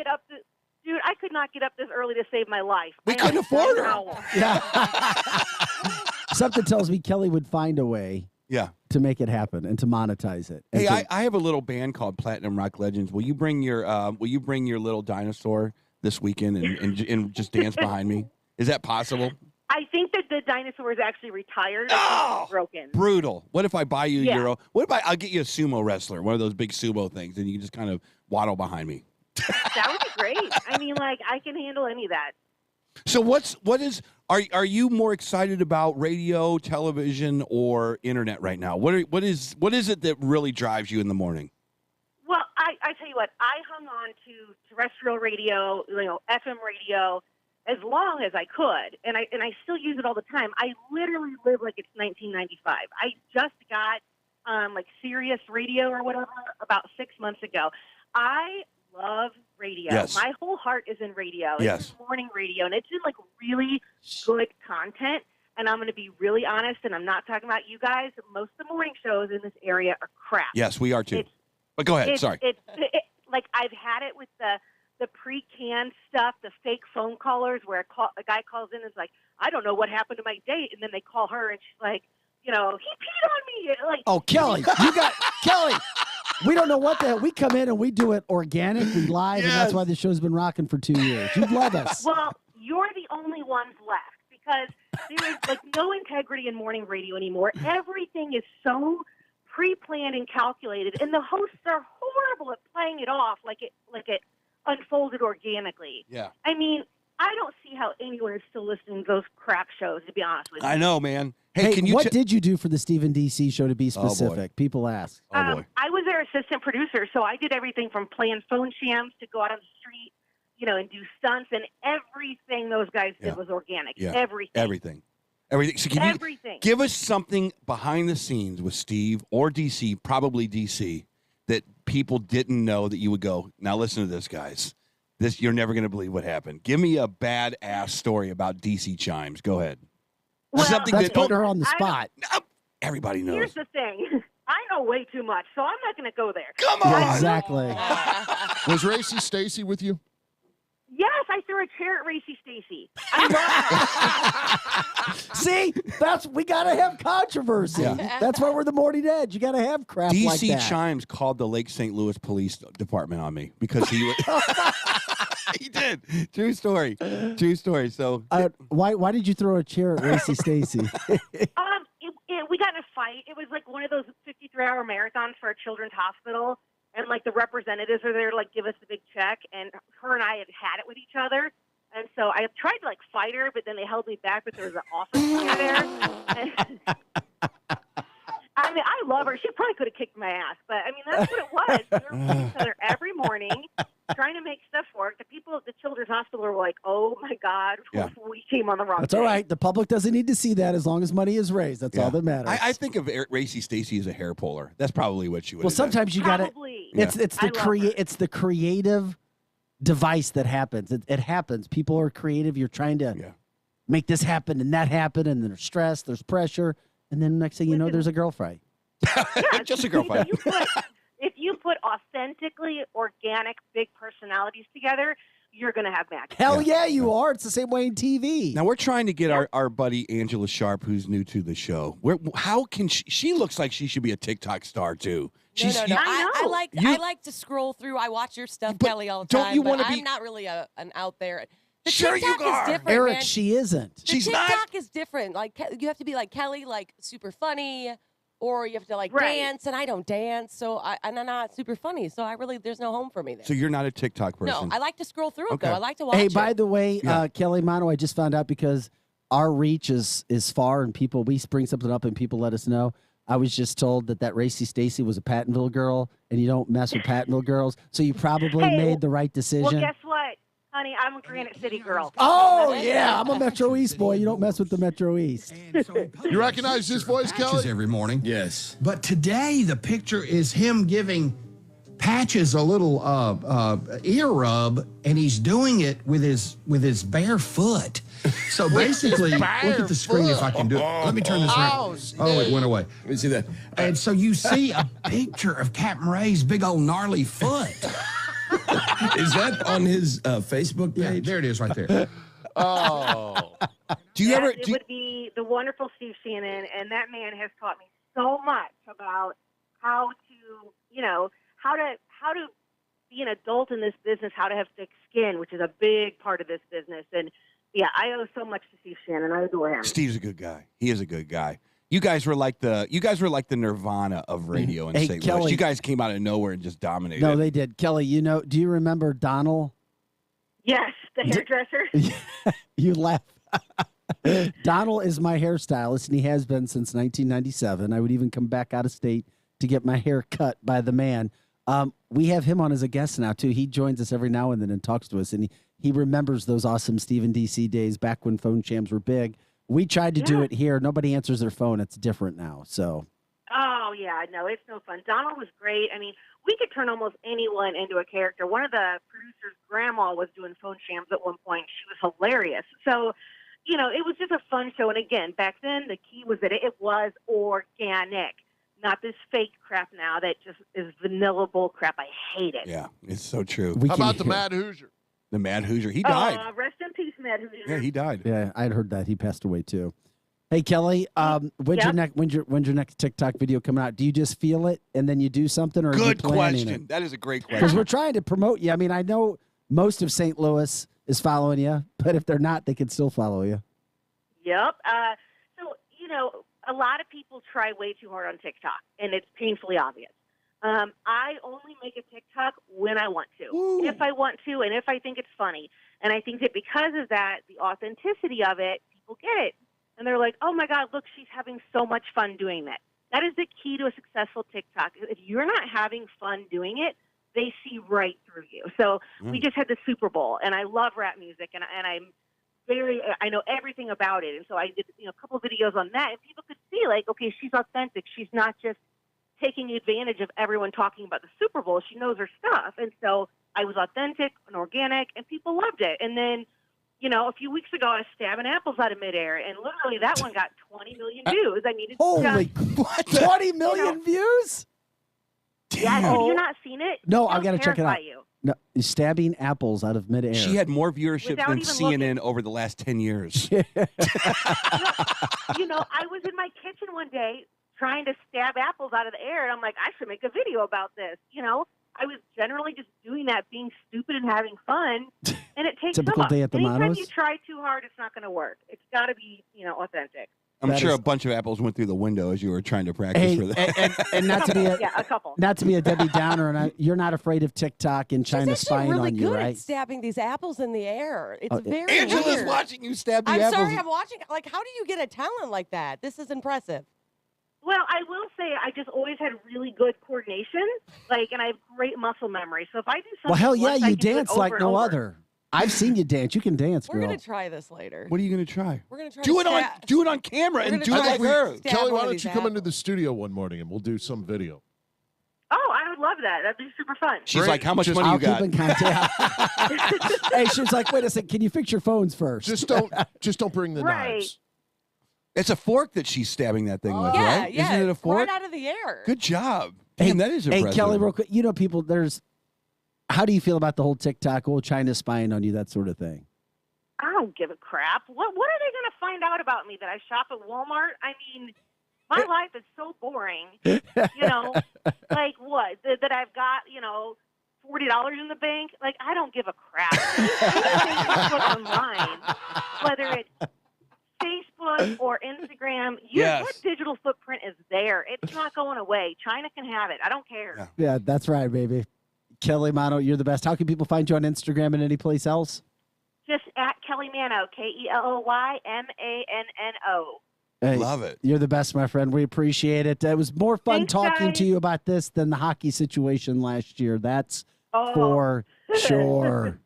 get up dude, I could not get up this early to save my life. We couldn't afford it. Yeah. Something tells me Kelly would find a way to make it happen and to monetize it. Hey, I have a little band called Platinum Rock Legends. Will you bring your little dinosaur this weekend and just dance behind me? Is that possible? I think that the dinosaur is actually retired. It's broken. Brutal. What if I buy you your own? What if I'll get you a sumo wrestler, one of those big sumo things, and you can just kind of waddle behind me? That would be great. I mean, like, I can handle any of that. So are you more excited about radio, television, or internet right now? What is it that really drives you in the morning? Well, I tell you what, I hung on to terrestrial radio, FM radio, as long as I could, and I still use it all the time. I literally live like it's 1995. I just got like Sirius Radio or whatever about 6 months ago. I love radio. Yes. My whole heart is in radio. Yes. It's morning radio, and it's in like really good content. And I'm going to be really honest, and I'm not talking about you guys. Most of the morning shows in this area are crap. Yes, we are too. But go ahead. Sorry. Like I've had it with the pre-canned stuff, the fake phone callers where a guy calls in and is like, I don't know what happened to my date. And then they call her and she's like, he peed on me. Like, oh, Kelly, Kelly. We don't know what the hell. We come in and we do it organically live, and that's why the show's been rocking for 2 years. You love us. Well, you're the only ones left because there is like no integrity in morning radio anymore. Everything is so pre-planned and calculated, and the hosts are horrible at playing it off like it unfolded organically. Yeah. I mean, I don't see how anyone is still listening to those crap shows, to be honest with you. I know, man. Hey, what did you do for the Stephen DC show, to be specific? People ask. Oh, boy. I was their assistant producer, so I did everything from playing phone shams to go out on the street, and do stunts, and everything those guys did was organic. Yeah. Everything. So can you give us something behind the scenes with Steve or DC, probably DC, that people didn't know that you would go, now listen to this, guys. You're never going to believe what happened. Give me a badass story about DC Chimes. Go ahead. Well, that's putting her on the spot. Everybody knows. Here's the thing. I know way too much, so I'm not going to go there. Come on. Yeah, exactly. Was Racy Stacy with you? Yes, I threw a chair at Racy Stacy. I love her. See, we got to have controversy. Yeah. That's why we're the Morning Edge. You got to have crap DC like that. Chimes called the Lake St. Louis Police Department on me because he was... He did. True story. So, why did you throw a chair at Racy Stacy? We got in a fight. It was like one of those 53-hour marathons for a children's hospital, and like the representatives are there to like give us the big check, and her and I had it with each other, and so I tried to like fight her, but then they held me back. But there was an office there. I mean, I love her. She probably could have kicked my ass, but I mean, that's what it was. We were with each other every morning, trying to make stuff work. The people at the children's hospital were like, "Oh my God, we came on the wrong." That's all right. The public doesn't need to see that as long as money is raised. That's all that matters. I think of Racy Stacy as a hair puller. That's probably what she would. Well, sometimes you got to. It's the creative device that happens. It happens. People are creative. You're trying to make this happen and that happen, and there's stress, there's pressure. And then next thing you know, there's a girl fight. Just a girl fight. If you put authentically organic, big personalities together, you're going to have magic. Hell yeah, you are. It's the same way in TV. Now, we're trying to get our buddy Angela Sharp, who's new to the show. How can she looks like she should be a TikTok star, too. No. I like to scroll through. I watch your stuff, Kelly, all the time. Don't you want to be? I'm not really an out there. The sure TikTok you are. Is different, Eric, man. she isn't. She's TikTok is different. Like you have to be like Kelly, like super funny, or you have to like dance, and I don't dance, so I'm not super funny. So there's no home for me there. So you're not a TikTok person? No, I like to scroll through it though. I like to watch. Hey, by the way, Kelly Mono, I just found out because our reach is far, and we bring something up, and people let us know. I was just told that Racy Stacy was a Pattonville girl, and you don't mess with Pattonville girls, so you probably made the right decision. Well, guess what? Honey, I'm a Granite City girl. Oh, yeah. I'm a Metro East boy. You don't mess with the Metro East. You recognize his voice, Kelly? Every morning. Yes. But today, the picture is him giving Patches a little ear rub, and he's doing it with his bare foot. So basically, look at the screen if I can do it. Let me turn this around. Oh, it went away. Let me see that. And so you see a picture of Captain Ray's big old gnarly foot. Is that on his Facebook Yeah, page? there it is right there. Oh. Do you Yes, ever? it would be the wonderful Steve Shannon, and that man has taught me so much about how to, how to be an adult in this business, how to have thick skin, which is a big part of this business. And yeah, I owe so much to Steve Shannon. I adore him. Steve's a good guy. He is a good guy. You guys were like the Nirvana of radio in Hey, St. Kelly. Louis. You guys came out of nowhere and just dominated. No, they did. Kelly, do you remember Donald? Yes, the hairdresser. You laugh. Donald is my hairstylist, and he has been since 1997. I would even come back out of state to get my hair cut by the man. We have him on as a guest now, too. He joins us every now and then and talks to us, and he remembers those awesome Stephen DC days back when phone jams were big. We tried to do it here. Nobody answers their phone. It's different now. So. Oh, yeah, no, it's no fun. Donald was great. I mean, we could turn almost anyone into a character. One of the producers' grandma was doing phone shams at one point. She was hilarious. So, it was just a fun show. And again, back then, the key was that it was organic, not this fake crap now that just is vanilla bull crap. I hate it. Yeah, it's so true. How about the Mad Hoosier? The Mad Hoosier. He died. Rest in peace, Mad Hoosier. Yeah, he died. Yeah, I'd heard that. He passed away, too. Hey, Kelly, when's your next TikTok video coming out? Do you just feel it and then you do something, or are you Good planning question. it? That is a great Because question. we're trying to promote you. I mean, I know most of St. Louis is following you, but if they're not, they can still follow you. Yep. So, a lot of people try way too hard on TikTok, and it's painfully obvious. I only make a TikTok when I want to, if I want to, and if I think it's funny. And I think that because of that, the authenticity of it, people get it. And they're like, oh, my God, look, she's having so much fun doing that. That is the key to a successful TikTok. If you're not having fun doing it, they see right through you. So we just had the Super Bowl, and I love rap music, and I know everything about it. And so I did a couple of videos on that, and people could see, like, okay, she's authentic. She's not just taking advantage of everyone talking about the Super Bowl. She knows her stuff. And so I was authentic and organic, and people loved it. And then, a few weeks ago, I was stabbing apples out of midair, and literally that one got 20 million views. I mean, it's Holy, just, what? 20 million views? yeah, have you not seen it? No, It'll I got to check it terrify out. You. No, stabbing apples out of midair. She had more viewership Without than even CNN looking. over the last 10 years. I was in my kitchen one day trying to stab apples out of the air, and I'm like, I should make a video about this. I was generally just doing that, being stupid and having fun, and it takes Typical off. day at the Anytime Manos? you try too hard, it's not going to work. It's got to be, authentic. I'm That sure is- a bunch of apples went through the window as you were trying to practice Hey, for that. and not to be A couple. not to be a Debbie Downer, and you're not afraid of TikTok and China She's actually spying really on you, good right? at stabbing these apples in the air. It's Oh, very Angela's weird. watching you stab the I'm apples. sorry, I'm watching. Like, how do you get a talent like that? This is impressive. Well, I will say I just always had really good coordination, and I have great muscle memory. So if I do something Well, hell yeah, once, I you can do it dance over like and no over. other. I've seen you dance. You can dance, We're girl. gonna try this later. What are you going to try? We're gonna try Do to it on stab- do it on camera We're and gonna do it try like to her. stab Kelly, one why of don't these you come into the apples. studio one morning and we'll do some video? Oh, I would love that. That'd be super fun. She's Great. like, how much Just- money I'll you got? keep in contact. Hey, she was like, wait a second, can you fix your phones first? Just don't bring the Right. knives. It's a fork that she's stabbing that thing with, Yeah, right? yeah. Isn't it a fork? Right out of the air. Good job. Damn, that is Hey, impressive. Kelly, real quick, people, how do you feel about the whole TikTok, China spying on you, that sort of thing? I don't give a crap. What are they going to find out about me? That I shop at Walmart? I mean, my life is so boring. Like what? That I've got, $40 in the bank? Like, I don't give a crap. Anything you put online, whether it's Facebook or Instagram, your digital footprint is there. It's not going away. China can have it. I don't care. Yeah. Yeah, that's right, baby. Kelly Mano, you're the best. How can people find you on Instagram and any place else? Just at Kelly Mano, KELLYMANNO. Hey, Love it. You're the best, my friend. We appreciate it. It was more fun Thanks, talking guys. to you about this than the hockey situation last year. That's Oh. for sure.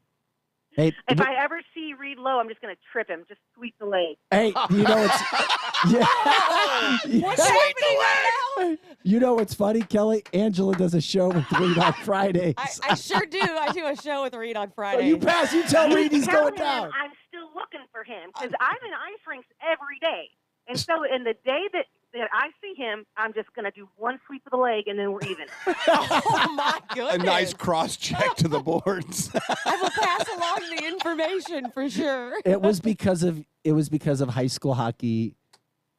Hey, If I ever see Reed Lowe, I'm just going to trip him. Just sweep the leg. hey, it's yeah. What's happening right now? You know what's funny, Kelly? Angela does a show with Reed on Fridays. I sure do. I do a show with Reed on So Friday. you pass, you tell Reed he's Tell going him down. I'm still looking for him because I'm in ice rinks every day. And so in the day that that I see him, I'm just going to do one sweep of the leg, and then we're even. Oh my goodness! A nice cross check to the boards. I will pass along the information for sure. It was because of high school hockey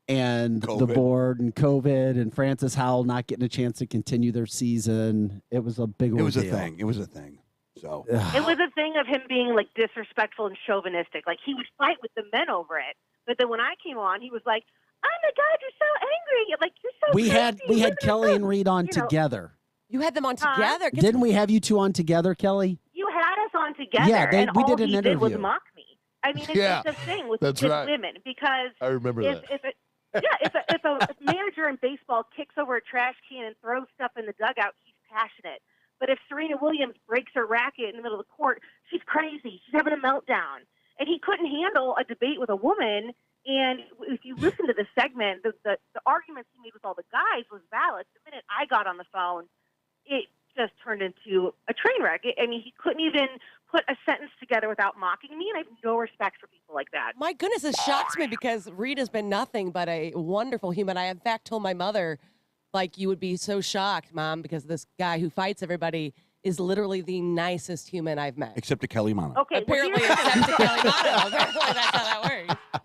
and the COVID. board and COVID and Francis Howell not getting a chance to continue their season. It was a big It was a ordeal. thing. It was a thing. So It was a thing of him being like disrespectful and chauvinistic. Like he would fight with the men over it, but then when I came on, he was like, "Oh my God, you're so angry! Like you're so." We had crazy. Kelly and Reed on You know, together. You had them on together. Didn't we have you two on together, Kelly? You had us on together, Yeah, and we all did an he did was interview. mock me. I mean, it's Yeah, just a thing with that's right. women because I remember that. if a manager in baseball kicks over a trash can and throws stuff in the dugout, he's passionate. But if Serena Williams breaks her racket in the middle of the court, she's crazy. She's having a meltdown. And he couldn't handle a debate with a woman. And if you listen to the segment, the arguments he made with all the guys was valid. The minute I got on the phone, it just turned into a train wreck. I mean, he couldn't even put a sentence together without mocking me, and I have no respect for people like that. My goodness, it shocks me because Reed has been nothing but a wonderful human. I, in fact, told my mother, like, you would be so shocked, Mom, because this guy who fights everybody is literally the nicest human I've met. except to Kelly Mono. Okay, Apparently, well, here's the except thing. to Kelly Mono. Apparently, that's how that works.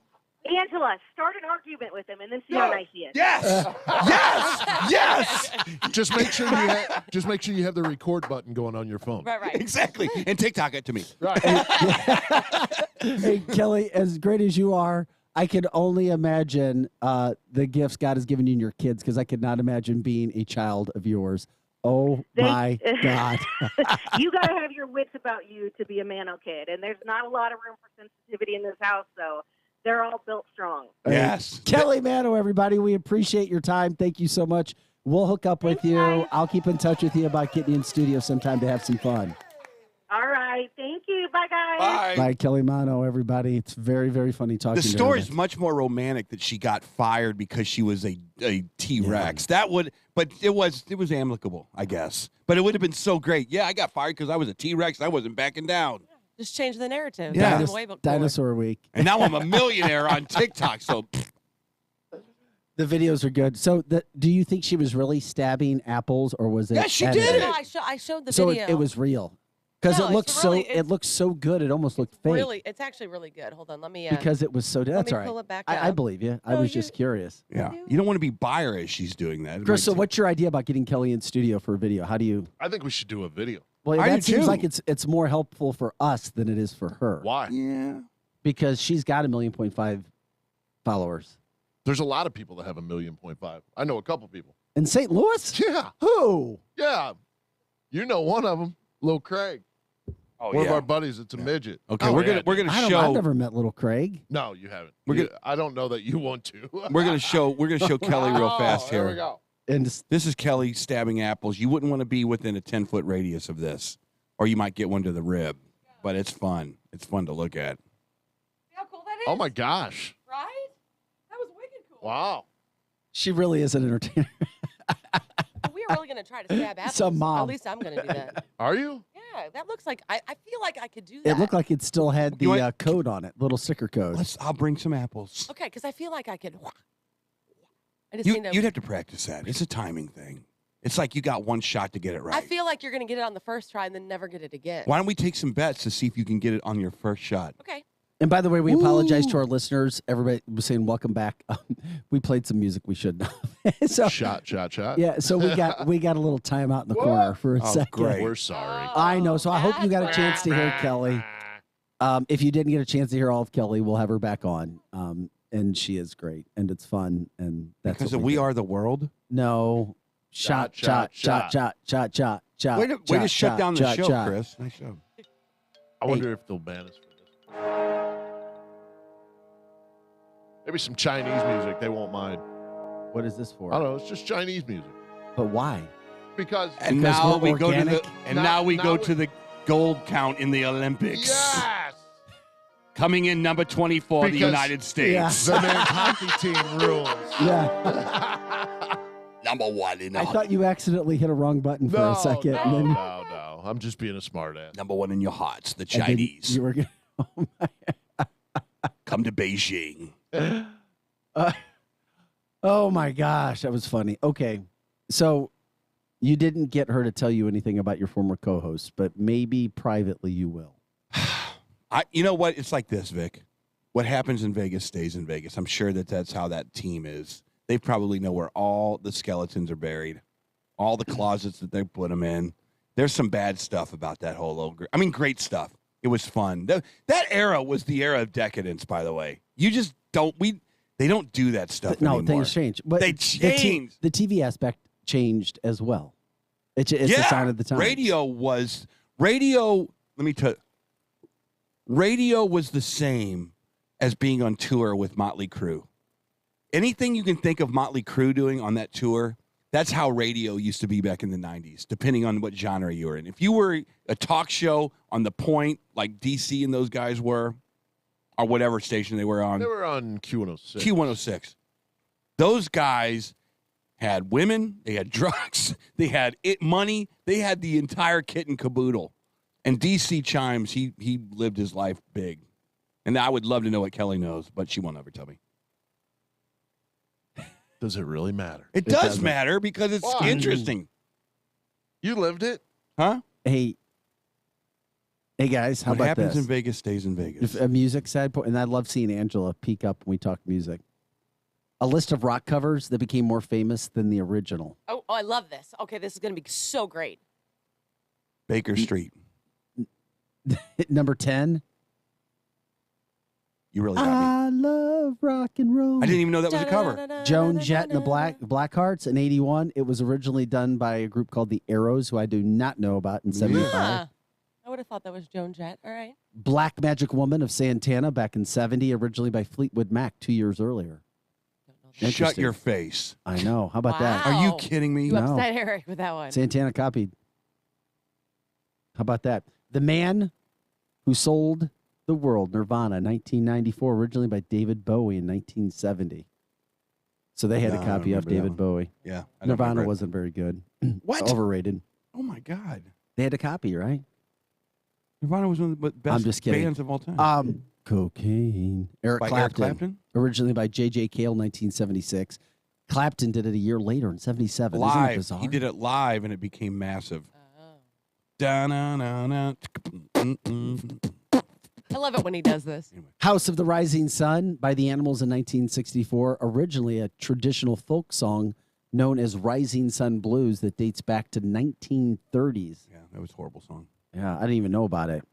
Angela, start an argument with him, and then see how nice he is. Yes, yes, yes. Just make sure you have the record button going on your phone. Right. Exactly. And TikTok it to me. Right. Hey, Kelly, as great as you are, I can only imagine the gifts God has given you and your kids because I could not imagine being a child of yours. Oh, my God. You got to have your wits about you to be a Mano kid, and there's not a lot of room for sensitivity in this house, so they're all built strong. Yes. Kelly Mano, everybody, we appreciate your time. Thank you so much. We'll hook up with you. guys. I'll keep in touch with you about getting you in studio sometime to have some fun. All right. Thank you. Bye, guys. Bye. Bye, Kelly Mano, everybody. It's very, very funny talking The to her. story is much more romantic that she got fired because she was a T-Rex. That would, but it was amicable, I guess. But it would have been so great. Yeah, I got fired because I was a T-Rex. I wasn't backing down. Just change the narrative. Yeah. Make it way cooler. Dinosaur Week. And now I'm a millionaire on TikTok. So The videos are good. So, do you think she was really stabbing apples, or was it? Yeah, she edited? did No, I showed the So video. it was real because No, it looked it's really- it looked so good. It almost looked fake really, it's actually really good. Hold on, let me. because it was so. That's me all right. pull it back I up. believe you. I No, was you- just curious. yeah, you don't want to be buyer as she's doing that. It Chris, so might- what's your idea about getting Kelly in studio for a video? How do you? I think we should do a video. Well, I that do seems too. like it's more helpful for us than it is for her Why? Yeah. because she's got 1.5 million followers There's a lot of people that have 1.5 million. I know a couple people. in St. Louis. Yeah. Who? Yeah. You know one of them, Lil Craig. Oh, One yeah. of our buddies that's a midget. Okay, Oh, we're yeah, gonna I don't. show. I've never met little Craig. No, you haven't. We're You- I don't know that you want to. We're gonna show Kelly real fast There we here. go. And This is Kelly stabbing apples. You wouldn't want to be within a 10-foot radius of this, or you might get one to the rib. But it's fun. It's fun to look at. See how cool that is? Oh, my gosh. Right? That was wicked cool. Wow. she really is an entertainer. We are really going to try to stab apples. Some mom. At least I'm going to do that. Are you? Yeah, that looks like, I feel like I could do that. It looked like it still had You the want- code on it, little sticker code. I'll bring some apples. Okay, because I feel like I could. I just You, need to. you'd have to practice that. It's a timing thing. It's like you got one shot to get it right. I feel like you're going to get it on the first try and then never get it again. Why don't we take some bets to see if you can get it on your first shot? Okay. And by the way, we apologize to Ooh. our listeners. Everybody was saying welcome back. We played some music we shouldn't have. So Shot. yeah, so we got a little time out in the corner for a Oh, second. great. We're sorry. I know. So I hope you got a That's chance to hear Kelly. If you didn't get a chance to hear all of Kelly, we'll have her back on. And she is great, and it's fun, and that's Because what we do. are the world. No, shot. Way to shut down the show, Chris. Nice show. I wonder if they'll ban us for this. Maybe some Chinese music. They won't mind. What is this for? I don't know. It's just Chinese music. But why? Because And Because now we're we go to organic? the now we Now go we- to the gold count in the Olympics. yes, Coming in number 24, the Because- United States. the men's hockey team rules. Yeah, Number one in I thought you accidentally hit a wrong button for a second. and then, no. I'm just being a smart ass. number one in your hearts, the and then Chinese. You were gonna, Come to Beijing. Oh my gosh, that was funny. Okay, so you didn't get her to tell you anything about your former co-host, but maybe privately you will. You know what? It's like this, Vic. What happens in Vegas stays in Vegas. I'm sure that's how that team is. They probably know where all the skeletons are buried, all the closets that they put them in. There's some bad stuff about that whole ogre. I mean, great stuff. It was fun. That era was the era of decadence, by the way. You just don't. They don't do that stuff No, anymore. things change. But They changed. The TV aspect changed as well. It's a sign of the times. Radio. Let me tell you, radio was the same as being on tour with Motley Crue. Anything you can think of Motley Crue doing on that tour, that's how radio used to be back in the 90s, depending on what genre you were in. If you were a talk show on The Point, like DC and those guys were, or whatever station they were on. They were on Q106. Q106. Those guys had women, they had drugs, they had money, they had the entire kit and caboodle. And DC Chimes, he lived his life big. And I would love to know what Kelly knows, but she won't ever tell me. Does it really matter? It does matter because it's interesting. You lived it? Huh? Hey guys, how what about happens this? in Vegas stays in Vegas. If a music side point, and I love seeing Angela peek up when we talk music. A list of rock covers that became more famous than the original. Oh, I love this. Okay, this is going to be so great. Baker Street. Number 10. You really got me. I love rock and roll. I didn't even know that was a cover. Joan Jett and the Blackhearts in 81. It was originally done by a group called the Arrows, who I do not know about in 75. Huh. I would have thought that was Joan Jett. All right. Black Magic Woman of Santana back in 70, originally by Fleetwood Mac 2 years earlier. Shut Interesting. your face. I know. How about that? Are you Wow. kidding me? You No. upset Eric with that one. Santana copied. How about that? The Man Who Sold the World, Nirvana, 1994, originally by David Bowie in 1970. So they had No, a I copy don't of remember that David one. Bowie. Yeah. I don't Nirvana remember it. wasn't very good. What? Overrated. Oh, my God. They had a copy, right? Nirvana was one of the best I'm just kidding. bands of all time. Cocaine. Eric By Clapton. Eric Clapton? Originally by J.J. Cale, 1976. Clapton did it a year later in 77. Isn't that Live. bizarre? He did it live, and it became massive. Oh. Da-na-na-na. I love it when he does this. House of the Rising Sun by the Animals in 1964. Originally a traditional folk song known as Rising Sun Blues that dates back to 1930s. Yeah, that was a horrible song. Yeah, I didn't even know about it.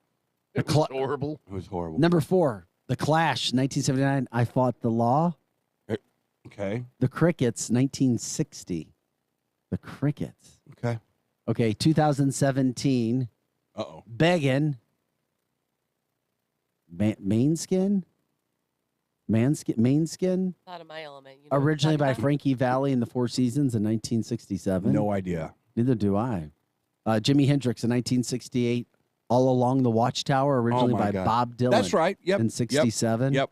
It was horrible. It was horrible. Number 4, The Clash, 1979. I Fought the Law. Okay. The Crickets, 1960. The Crickets. Okay. Okay, 2017. Uh-oh. Beggin'. Mainskin? Mainskin? Not in my element. You know what I'm Originally by talking about? Frankie Valli in the Four Seasons in 1967. No idea. Neither do I. Jimi Hendrix in 1968. All Along the Watchtower, originally my by God. Bob Dylan. That's right. Yep. In 67. Yep.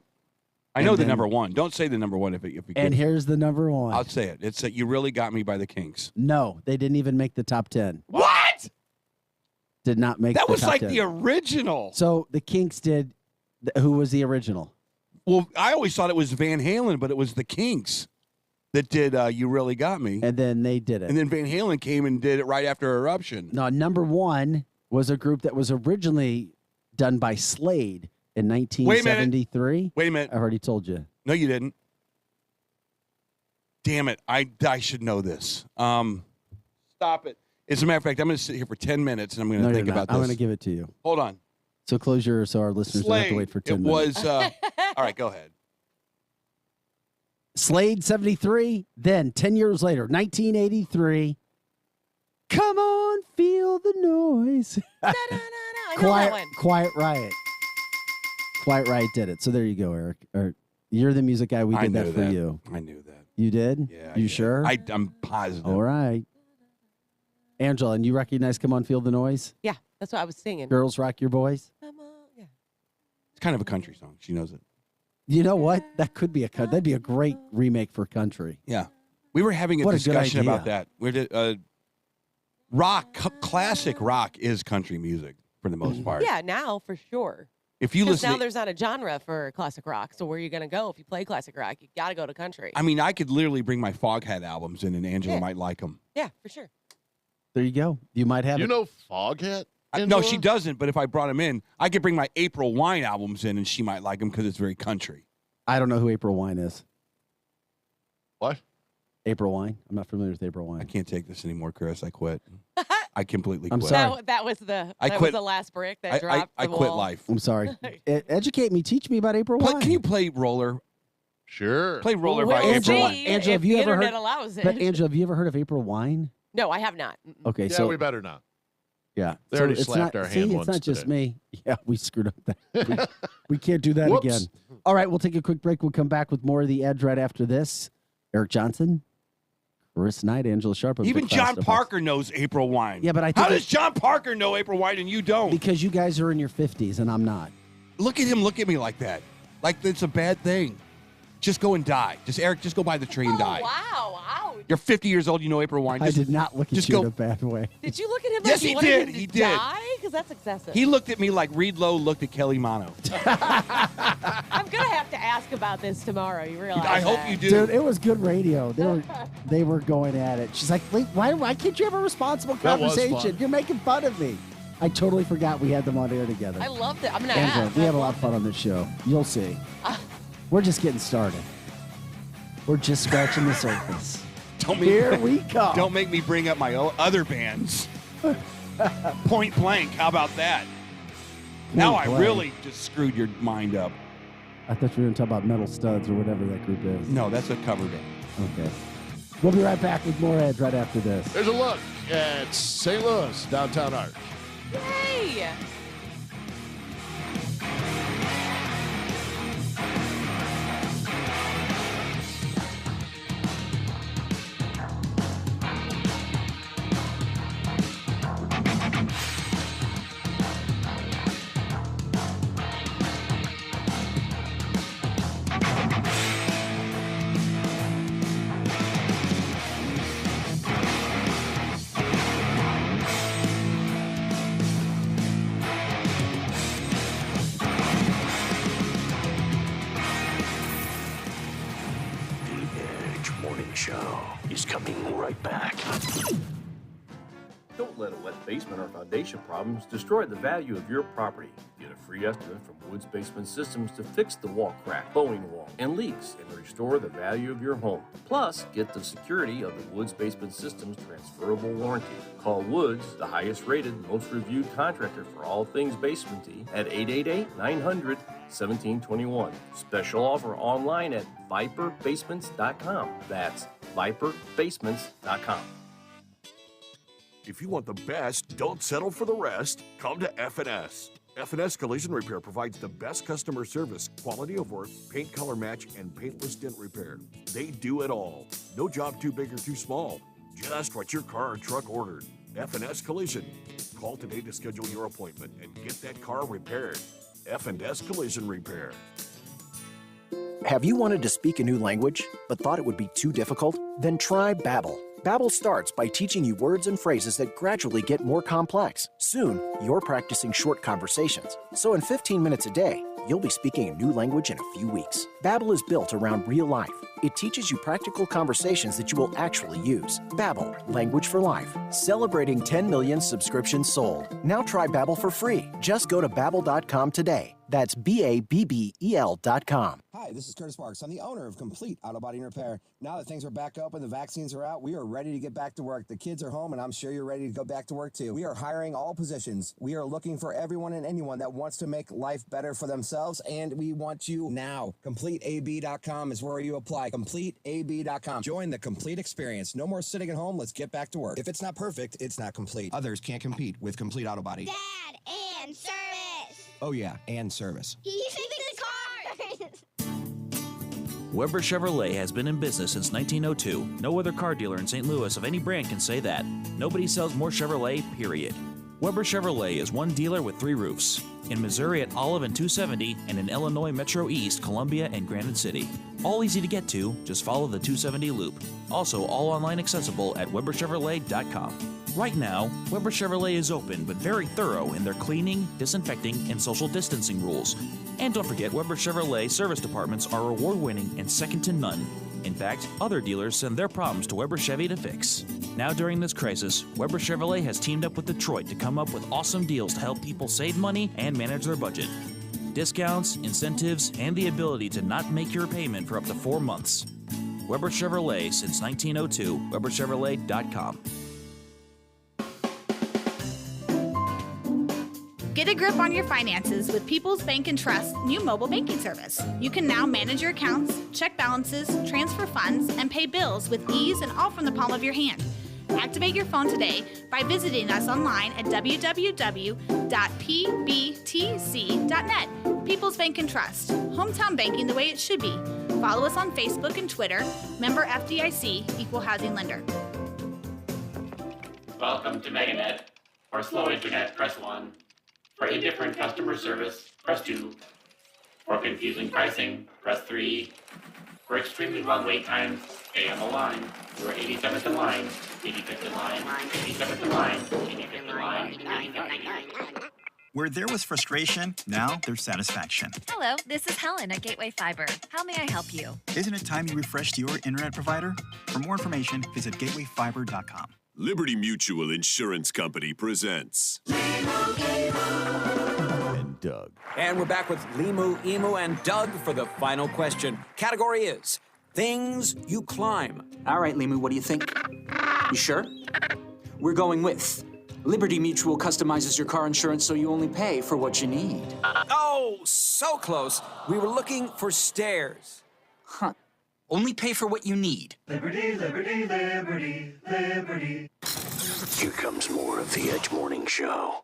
I And know the then- number one. Don't say the number one if you And can. here's the number 1. I'll say it. It's You Really Got Me by the Kinks. No, they didn't even make the top 10. What? Did not make That the was top like 10. the original. So the Kinks did. Who was the original? Well, I always thought it was Van Halen, but it was the Kinks that did You Really Got Me. And then they did it. And then Van Halen came and did it right after Eruption. No, number 1 was a group that was originally done by Slade in 1973. Wait a minute. I already told you. No, you didn't. Damn it. I should know this. Stop it. As a matter of fact, I'm going to sit here for 10 minutes and I'm going to No, think you're not. about this. I'm going to give it to you. Hold on. So close yours so our listeners don't have to wait for 10 it minutes. was, all right, go ahead. Slade 73. Then 10 years later, 1983. Come on, feel the noise. I know that one. Quiet Riot. Quiet Riot did it. So there you go, Eric. You're the music guy. We I did that knew for you. I knew that. You did? Yeah. You yeah. sure? I'm positive. All right. Angela, and you recognize Come On, Feel the Noise? Yeah, that's what I was singing. Girls Rock Your Boys? Come on, yeah. It's kind of a country song. She knows it. You know what? That could be that'd be a great remake for country. Yeah. We were having a What a good discussion idea. about that. Classic rock is country music for the most part. Yeah, now for sure. If you Because listen, now to, there's not a genre for classic rock. So where are you going to go if you play classic rock? You got to go to country. I mean, I could literally bring my Foghat albums in, and Angela might like them. Yeah, for sure. There you go. You might have You it. know Foghat? No, Angela? she doesn't. But if I brought them in, I could bring my April Wine albums in, and she might like them because it's very country. I don't know who April Wine is. What? April Wine? I'm not familiar with April I Wine. can't take this anymore, Chris. I quit. I completely I'm quit. sorry. That was the I that quit. was the last brick that I dropped. I the quit wall. life. I'm sorry. Educate me. Teach me about April Wine. Can you play Roller? Sure. Play Roller We'll by April see Wine. Angela, if have you the ever internet heard- allows it. But Angela, have you ever heard of April Wine? No, I have not. Mm-mm. Okay, Yeah, so we better not. yeah, They so already it's slapped not, our see, hand it's once not just today. me. Yeah, we screwed up that. We can't do that Whoops. again. All right, we'll take a quick break. We'll come back with more of the Edge right after this. Eric Johnson, Chris Knight, Angela Sharp. of Even Big John Fast Stuff. Parker knows April Wine. Yeah, but I How think does John Parker know April Wine and you don't? because you guys are in your 50s and I'm not. Look at him. Look at me like that. Like it's a bad thing. Just go and die. Eric, just go by the tree and die. Wow! Ouch! You're 50 years old. You know April Wine. I did not look at just you go- in a bad way. Did you look at him? Yes, like you he wanted did. him to He did. Die? Because that's excessive. He looked at me like Reed Lowe looked at Kelly Mono. I'm gonna have to ask about this tomorrow. You realize? I hope that. you do. Dude, it was good radio. They were going at it. She's like, "Wait, why can't you have a responsible That was conversation? fun. You're making fun of me." I totally forgot we had them on air together. I loved it. I'm gonna Angela, ask. we have a lot of fun on this show. You'll see. We're just getting started. We're just scratching the surface. Here we come. Don't make me bring up my other bands. Point Blank. How about that? Now I Blank. really just screwed your mind up. I thought you were going to talk about Metal Studs or whatever that group is. No, that's a cover band. Okay. We'll be right back with more Edge right after this. There's a look at St. Louis downtown art. Yay! Edge Morning Show is coming right back. Don't let a wet basement or foundation problems destroy the value of your property. Get a free estimate from Woods Basement Systems to fix the wall crack, bowing wall, and leaks and restore the value of your home. Plus, get the security of the Woods Basement Systems transferable warranty. Call Woods, the highest rated, most reviewed contractor for all things basementy at 888-900-1721. Special offer online at viperbasements.com. That's viperbasements.com. If you want the best, don't settle for the rest. Come to F&S. F&S Collision Repair provides the best customer service, quality of work, paint color match, and paintless dent repair. They do it all. No job too big or too small. Just what your car or truck ordered. F&S Collision. Call today to schedule your appointment and get that car repaired. F&S Collision Repair. Have you wanted to speak a new language, but thought it would be too difficult? Then try Babbel. Babbel starts by teaching you words and phrases that gradually get more complex. Soon, you're practicing short conversations. So in 15 minutes a day, you'll be speaking a new language in a few weeks. Babbel is built around real life. It teaches you practical conversations that you will actually use. Babbel, language for life. Celebrating 10 million subscriptions sold. Now try Babbel for free. Just go to babbel.com today. That's BABBEL.com. Hi, this is Curtis Marks. I'm the owner of Complete Auto Body and Repair. Now that things are back up and the vaccines are out, we are ready to get back to work. The kids are home, and I'm sure you're ready to go back to work too. We are hiring all positions. We are looking for everyone and anyone that wants to make life better for themselves, and we want you now. CompleteAB.com is where you apply. CompleteAB.com. Join the complete experience. No more sitting at home. Let's get back to work. If it's not perfect, it's not complete. Others can't compete with Complete Auto Body. Dad, and service. Oh, yeah, and service. He fixes cars. Weber Chevrolet has been in business since 1902. No other car dealer in St. Louis of any brand can say that. Nobody sells more Chevrolet, period. Weber Chevrolet is one dealer with 3 roofs. In Missouri at Olive and 270, and in Illinois Metro East, Columbia, and Granite City. All easy to get to, just follow the 270 loop. Also, all online accessible at WeberChevrolet.com. Right now, Weber Chevrolet is open but very thorough in their cleaning, disinfecting, and social distancing rules. And don't forget, Weber Chevrolet service departments are award-winning and second to none. In fact, other dealers send their problems to Weber Chevy to fix. Now during this crisis, Weber Chevrolet has teamed up with Detroit to come up with awesome deals to help people save money and manage their budget. Discounts, incentives, and the ability to not make your payment for up to 4 months. Weber Chevrolet since 1902, WeberChevrolet.com. Get a grip on your finances with People's Bank and Trust's new mobile banking service. You can now manage your accounts, check balances, transfer funds, and pay bills with ease and all from the palm of your hand. Activate your phone today by visiting us online at www.pbtc.net. People's Bank and Trust. Hometown banking the way it should be. Follow us on Facebook and Twitter. Member FDIC, Equal Housing Lender. Welcome to MegaNet. For slow internet, press 1. For indifferent customer service, press 2. For confusing pricing, press 3. For extremely long wait times, stay on the line. You are 87th in line, 85th in line, 87th in line, 85th in line, 85th in line. Where there was frustration, now there's satisfaction. Hello, this is Helen at Gateway Fiber. How may I help you? Isn't it time you refreshed your internet provider? For more information, visit gatewayfiber.com. Liberty Mutual Insurance Company presents and Doug. And we're back with Limu, Emu, and Doug for the final question. Category is things you climb. All right, Limu, what do you think? You sure? We're going with Liberty Mutual customizes your car insurance so you only pay for what you need. Oh, so close. We were looking for stairs. Huh. Only pay for what you need. Liberty, liberty, liberty, liberty. Here comes more of the Edge Morning Show.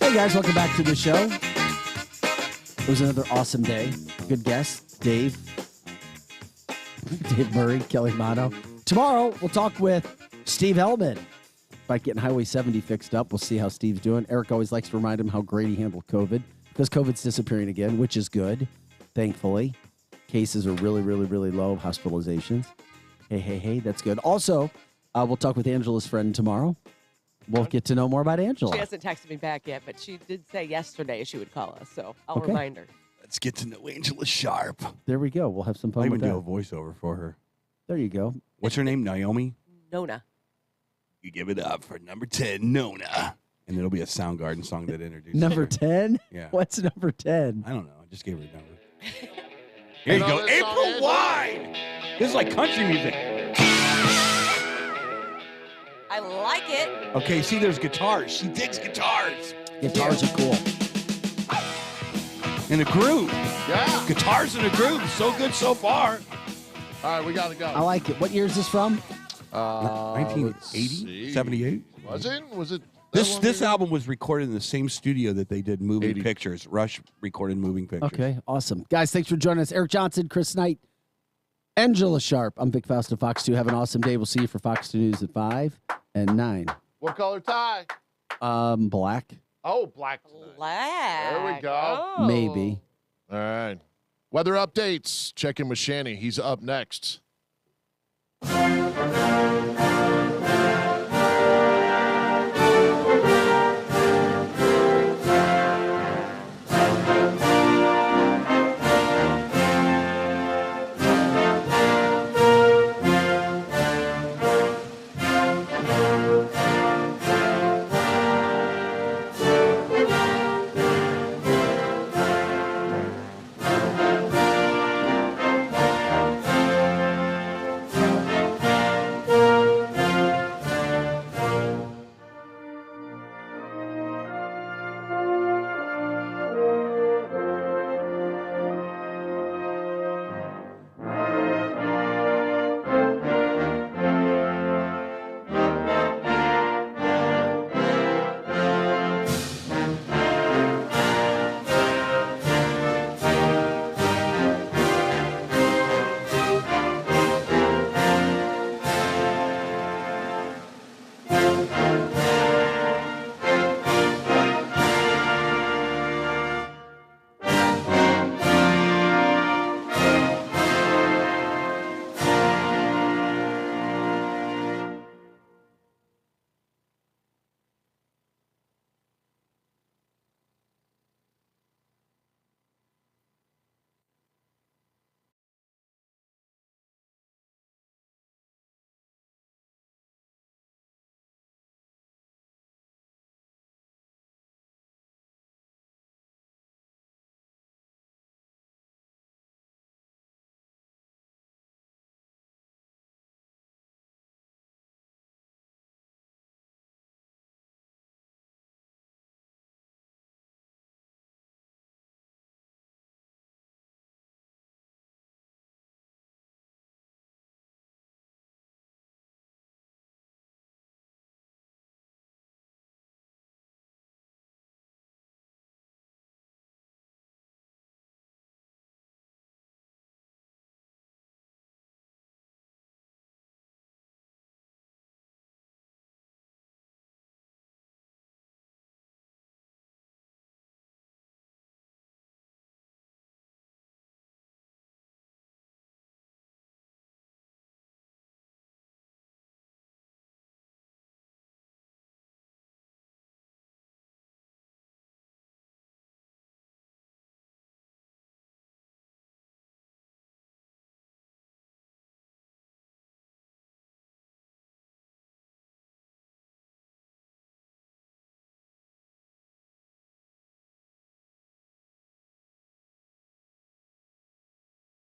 Hey guys, welcome back to the show. It was another awesome day. Good guest, Dave Murray, Kelly Mono. Tomorrow, we'll talk with Steve Hellman about getting Highway 70 fixed up. We'll see how Steve's doing. Eric always likes to remind him how great he handled COVID because COVID's disappearing again, which is good, thankfully. Cases are really, really, really low. Hospitalizations. Hey, that's good. Also, we'll talk with Angela's friend tomorrow. We'll get to know more about Angela. She hasn't texted me back yet, but she did say yesterday she would call us, so I'll remind her. Let's get to know Angela Sharp. There we go. We'll have some fun I'll with even that. do a voiceover for her. There you go. What's her name? Naomi? Nona. You give it up for number 10, Nona. And it'll be a Soundgarden song that introduces Number her. 10? Yeah. What's number 10? I don't know. I just gave her a number. Here you go. April Wine. This is like country music. I like it. Okay, see, there's guitars. She digs guitars. Guitars are cool. In a groove. Yeah. Guitars in a groove. So good so far. All right, we got to go. I like it. What year is this from? 1980? 78? Was it? This album was recorded in the same studio that they did Moving Pictures. Rush recorded Moving Pictures. Okay, awesome. Guys, thanks for joining us. Eric Johnson, Chris Knight, Angela Sharp. I'm Vic Faust of Fox 2. Have an awesome day. We'll see you for Fox 2 News at 5 and 9. What color tie? Black. Oh, black tonight. Black. There we go. Oh. Maybe. All right. Weather updates. Check in with Shanny. He's up next.